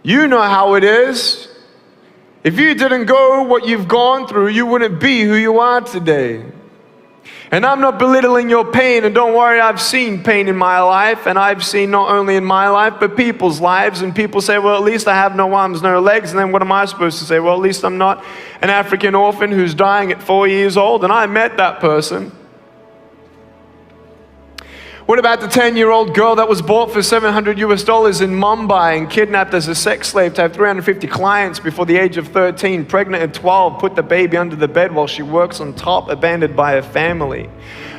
You know how it is. If you didn't go what you've gone through, you wouldn't be who you are today. And I'm not belittling your pain, and don't worry, I've seen pain in my life, and I've seen not only in my life, but people's lives, and people say, well, at least I have no arms, no legs, and then what am I supposed to say? Well, at least I'm not an African orphan who's dying at 4 years old, and I met that person. What about the 10-year-old girl that was bought for $700 in Mumbai and kidnapped as a sex slave to have 350 clients before the age of 13, pregnant at 12, put the baby under the bed while she works on top, abandoned by her family?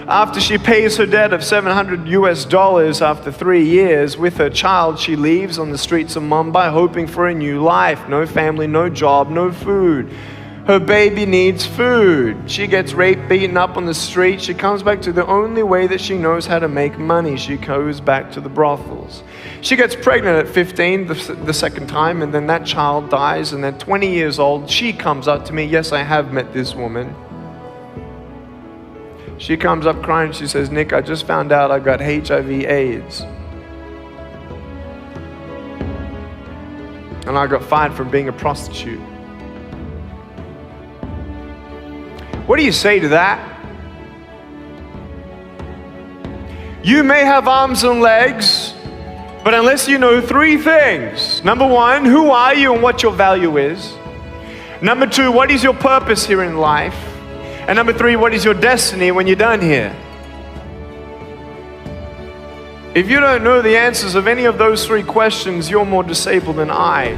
After she pays her debt of $700 after 3 years with her child, she leaves on the streets of Mumbai hoping for a new life. No family, no job, no food. Her baby needs food. She gets raped, beaten up on the street. She comes back to the only way that she knows how to make money. She goes back to the brothels. She gets pregnant at 15 the second time, and then that child dies, and then 20 years old, she comes up to me. Yes, I have met this woman. She comes up crying. She says, Nick, I just found out I got HIV/AIDS. And I got fired from being a prostitute. What do you say to that? You may have arms and legs, but unless you know 3 things. Number 1, who are you and what your value is? Number 2, what is your purpose here in life? And number 3, what is your destiny when you're done here? If you don't know the answers of any of those 3 questions, you're more disabled than I.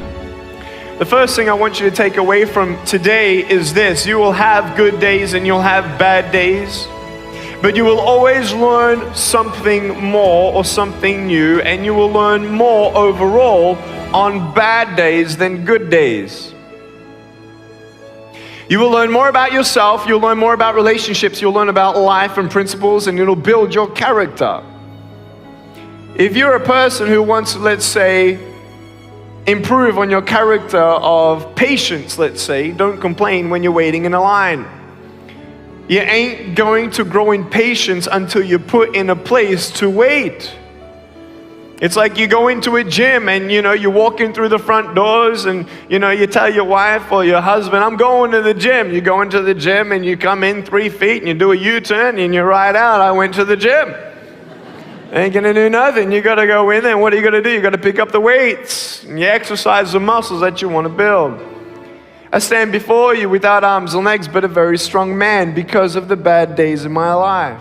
The first thing I want you to take away from today is this: you will have good days and you'll have bad days, but you will always learn something more or something new, and you will learn more overall on bad days than good days. You will learn more about yourself, you'll learn more about relationships, you'll learn about life and principles, and it'll build your character. If you're a person who wants to, let's say, improve on your character of patience, let's say, don't complain when you're waiting in a line. You ain't going to grow in patience until you're put in a place to wait. It's like you go into a gym and you walk in through the front doors and you tell your wife or your husband, I'm going to the gym. You go into the gym and you come in 3 feet and you do a U-turn and you ride out, I went to the gym. Ain't gonna do nothing. You gotta go in there, and what are you gonna do? You gotta pick up the weights, and you exercise the muscles that you want to build. I stand before you without arms and legs, but a very strong man because of the bad days in my life.